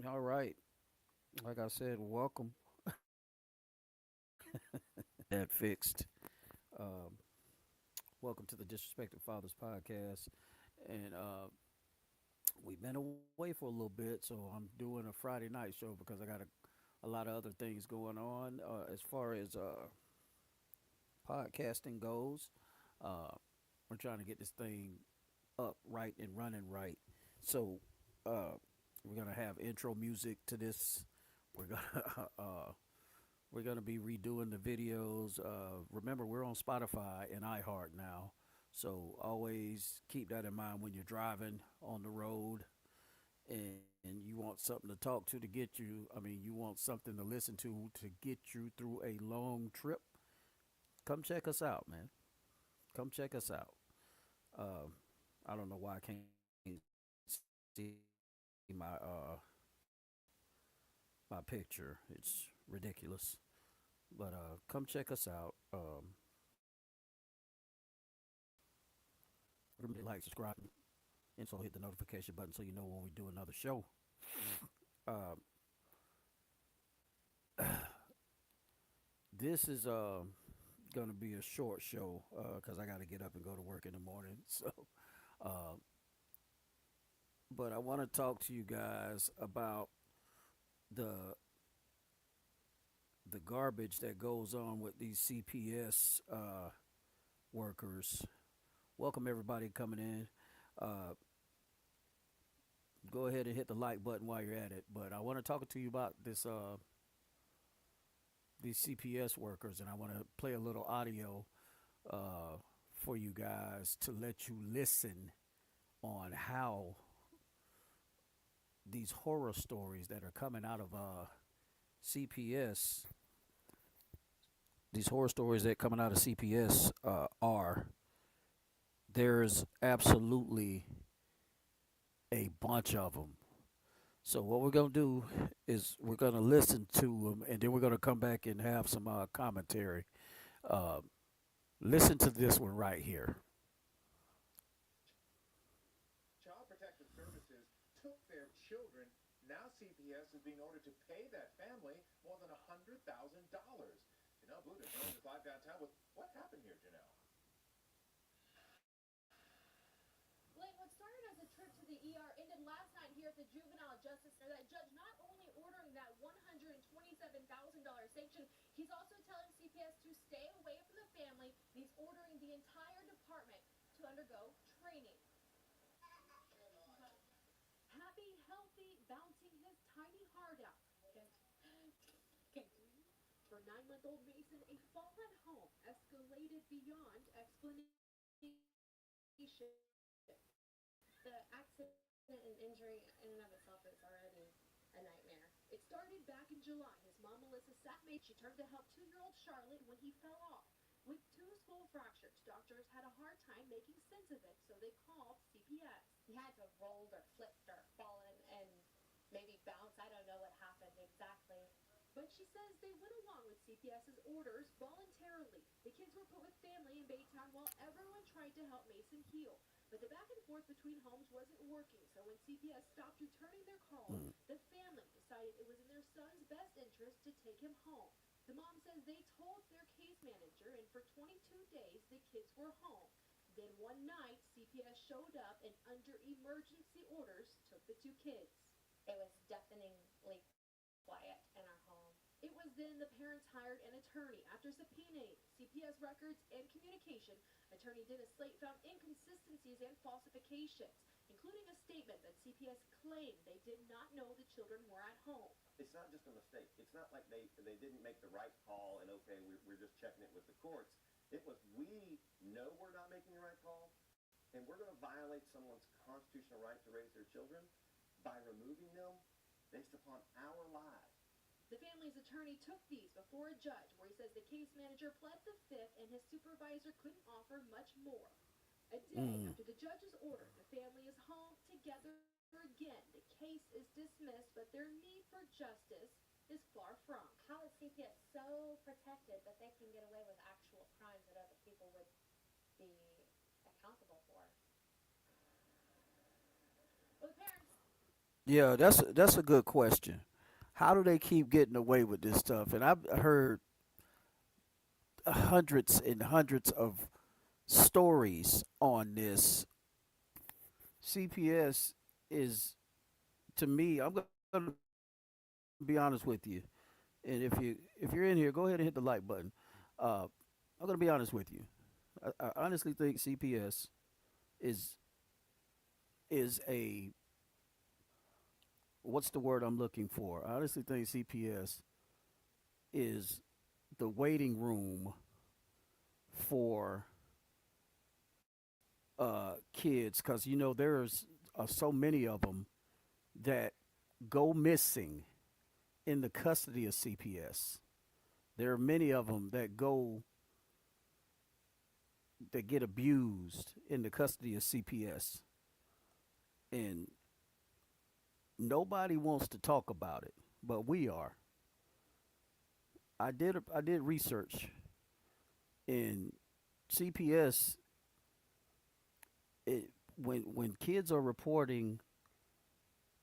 All right. Like I said, welcome. That fixed. Um, Welcome to the Disrespected Fathers podcast. And we've been away for a little bit, so I'm doing a Friday night show because I got a lot of other things going on as far as podcasting goes. Uh, we're trying to get this thing up right and running right. So uh, we're gonna have intro music to this. We're gonna we're gonna be redoing the videos. Remember, we're on Spotify and iHeart now, so always keep that in mind when you're driving on the road and you want something to talk to get you. I mean, you want something to listen to get you through a long trip. Come check us out, man. Come check us out. Um, I don't know why I can't see my my picture. It's ridiculous. But come check us out. Remember to like, subscribe, and so hit the notification button so you know when we do another show. Uh, this is gonna be a short show because I got to get up and go to work in the morning. So, uh, but I want to talk to you guys about the the garbage that goes on with these CPS workers. Welcome everybody coming in. Uh, go ahead and hit the like button while you're at it. But I want to talk to you about this these CPS workers, and I want to play a little audio uh, for you guys to let you listen on how these horror stories that are coming out of CPS, these horror stories that coming out of CPS are. There's absolutely a bunch of them. So what we're gonna do is we're gonna listen to them, and then we're gonna come back and have some commentary. Uh, Listen to this one right here. Child Protective Services took their children. Now CPS is being ordered to pay that family more than $100,000. Janelle Buddha joins us live downtown with what happened here, Janelle. Blaine, what started as a trip to the ER ended last night here at the Juvenile Justice Center. That judge not only ordering that $127,000 sanction, he's also telling CPS to stay away from the family, and he's ordering the entire department to undergo training. Happy, healthy, bouncing his tiny heart out. Can breathe. For 9-month-old Mason, a fall at home escalated beyond explanation. The accident and injury in and of itself is already a nightmare. It started back in July. His mom, Melissa, sat Mason. She turned to help 2-year-old Charlotte when he fell off. With 2 skull fractures, doctors had a hard time making sense of it, so they called CPS. He had to have rolled or flipped or fallen and maybe bounced. I don't know what happened exactly. But she says they went along with CPS's orders voluntarily. The kids were put with family in Baytown while everyone tried to help Mason heal. But the back and forth between homes wasn't working, so when CPS stopped returning their calls, the family decided it was in their son's best interest to take him home. The mom says they told their case manager, and for 22 days the kids were home. Then one night, CPS showed up and under emergency orders took the 2 kids. It was deafeningly quiet in our home. It was then the parents hired an attorney. After subpoenaing CPS records and communication, Attorney Dennis Slate found inconsistencies and falsifications, including a statement that CPS claimed they did not know the children were at home. It's not just a mistake. It's not like they didn't make the right call and, okay, we're just checking it with the courts. It was, we know we're not making the right call, and we're going to violate someone's constitutional right to raise their children by removing them based upon our lives. The family's attorney took these before a judge, where he says the case manager pled the fifth and his supervisor couldn't offer much more. A day after the judge's order, the family is home together again. The case is dismissed, but their need for justice is far from. How is CPS so protected that they can get away with actual crimes that other people would be accountable for? Well, the parents Yeah, that's a good question. How do they keep getting away with this stuff? And I've heard hundreds and hundreds of stories on this. CPS is, to me, I'm going to be honest with you. And if you're in here, go ahead and hit the like button. Uh, I'm going to be honest with you. I honestly think CPS is a, what's the word I'm looking for? I honestly think CPS is the waiting room for kids, because there's so many of them that go missing in the custody of CPS. There are many of them that get abused in the custody of CPS, and nobody wants to talk about it, but we are. I did research, in CPS. When kids are reporting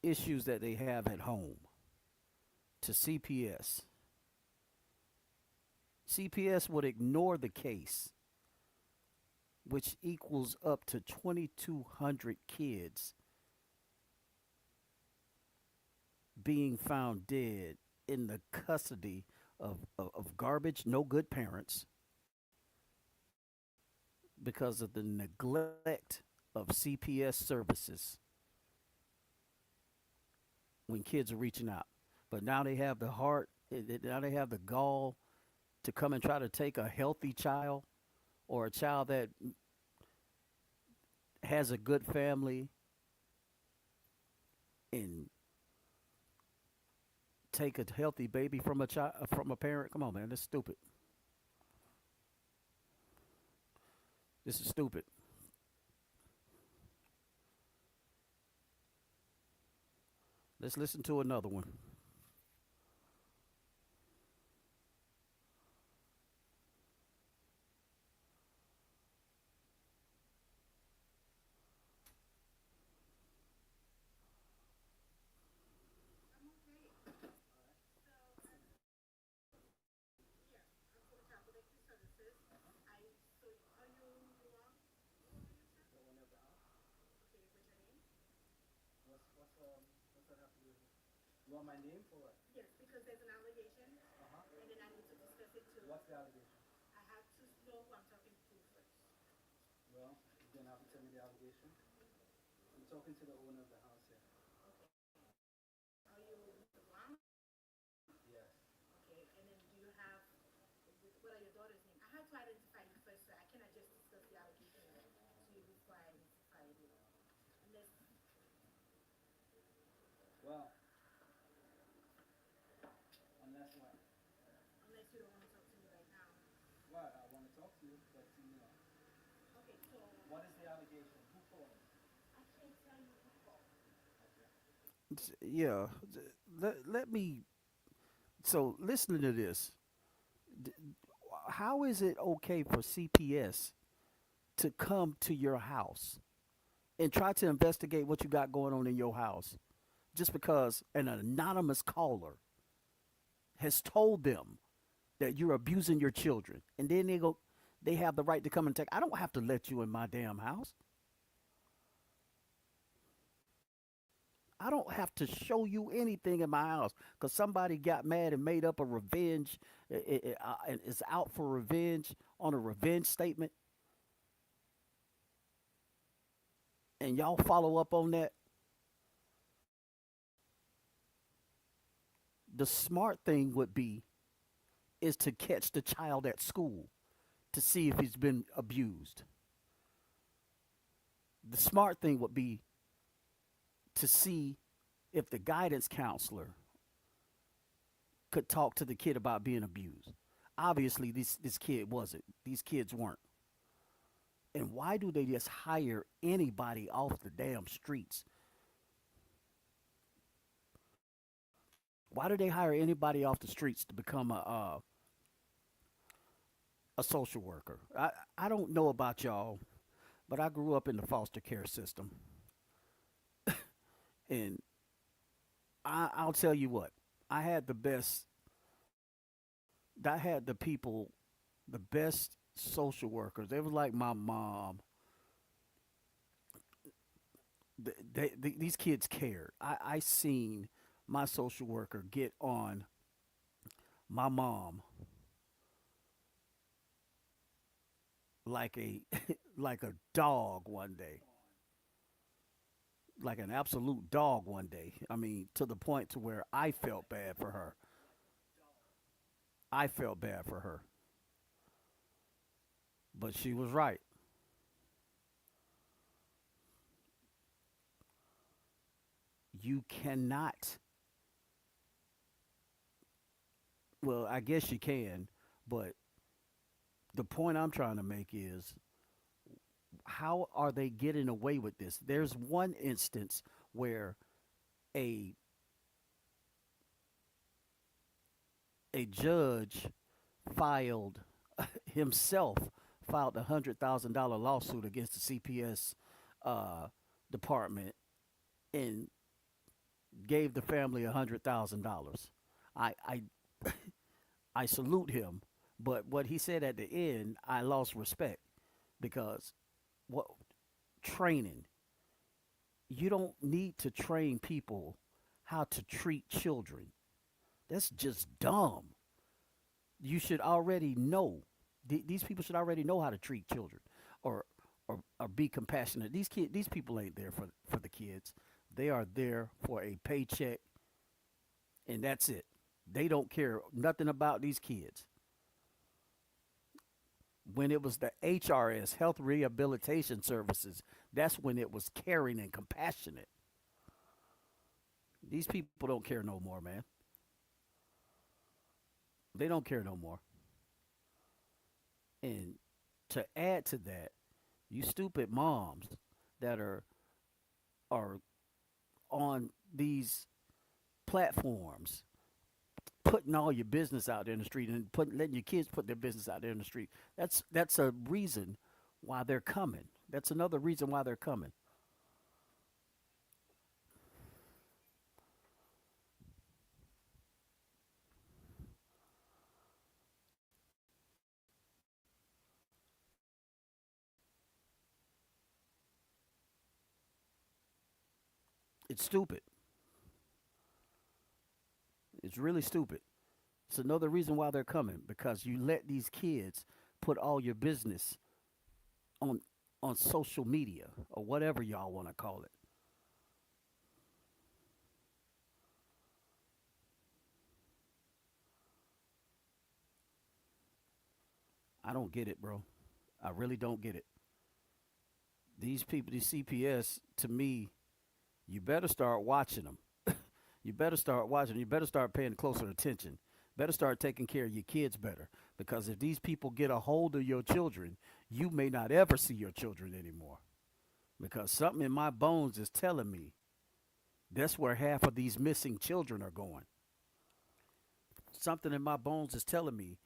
issues that they have at home to CPS, CPS would ignore the case, which equals up to 2,200 kids being found dead in the custody of garbage, no good parents, because of the neglect of CPS services when kids are reaching out. But now they have the heart, now they have the gall to come and try to take a healthy child, or a child that has a good family, and take a healthy baby from a child, from a parent. Come on, man, that's stupid. This is stupid. Let's listen to another one. You want my name for what? What's the allegation? Well, you're gonna have to tell me the allegation. I'm talking to the owner of the house here. Yes. Well, unless what? Well, I want to talk to you, but what is the allegation? Who called? Yeah, let me. So, listening to this, d- how is it okay for CPS to come to your house and try to investigate what you got going on in your house, just because an anonymous caller has told them that you're abusing your children, and then they have the right to come and take. I don't have to let you in my damn house. I don't have to show you anything in my house because somebody got mad and made up a revenge, and is out for revenge on a revenge statement, and y'all follow up on that. The smart thing would be is to catch the child at school to see if he's been abused. The smart thing would be to see if the guidance counselor could talk to the kid about being abused. Obviously, this kid wasn't. These kids weren't. And why do they just hire anybody off the damn streets? Why do they hire anybody off the streets to become a social worker? I don't know about y'all, but I grew up in the foster care system, and I'll tell you what. I had the best. I had the people, the best social workers. They was like my mom. These kids cared. I seen my social worker get on my mom like a like a dog one day, like an absolute dog one day. I mean, to the point to where I felt bad for her. I felt bad for her, but she was right. You cannot. Well, I guess you can, but the point I'm trying to make is how are they getting away with this? There's one instance where a a judge filed himself filed $100,000 lawsuit against the CPS uh, department and gave the family $100,000. I I salute him, but what he said at the end, I lost respect because what training? You don't need to train people how to treat children. That's just dumb. You should already know. These people should already know how to treat children, or or be compassionate. These people ain't there for the kids. They are there for a paycheck, and that's it. They don't care nothing about these kids. When it was the HRS, Health Rehabilitation Services, that's when it was caring and compassionate. These people don't care no more, man. They don't care no more. And to add to that, you stupid moms that are on these platforms putting all your business out there in the street and letting your kids put their business out there in the street. That's a reason why they're coming. That's another reason why they're coming. It's stupid. It's really stupid. It's another reason why they're coming because you let these kids put all your business on on social media or whatever y'all want to call it. I don't get it, bro. I really don't get it. These people, these CPS, to me, you better start watching them. You better start watching. You better start paying closer attention. Better start taking care of your kids better. Because if these people get a hold of your children, you may not ever see your children anymore. Because something in my bones is telling me that's where half of these missing children are going. Something in my bones is telling me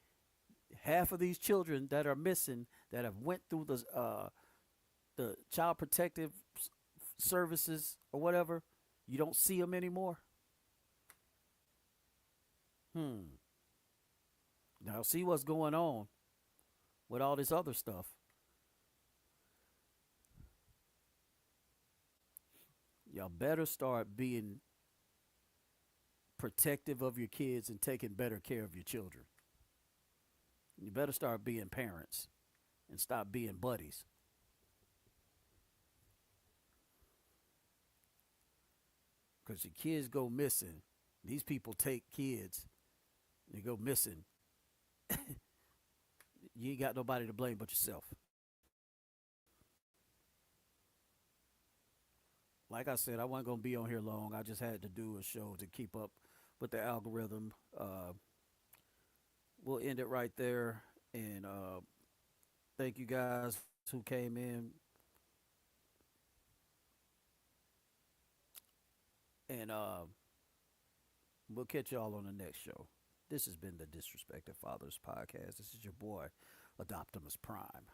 half of these children that are missing that have went through the child protective services or whatever, you don't see them anymore. Hmm. Now see what's going on with all this other stuff. Y'all better start being protective of your kids and taking better care of your children. You better start being parents and stop being buddies. Because your kids go missing. These people take kids, they go missing. You ain't got nobody to blame but yourself. Like I said, I wasn't going to be on here long. I just had to do a show to keep up with the algorithm. We'll end it right there. And thank you guys who came in. And we'll catch y'all on the next show. This has been the Disrespected Fathers Podcast. This is your boy, Adoptimus Prime.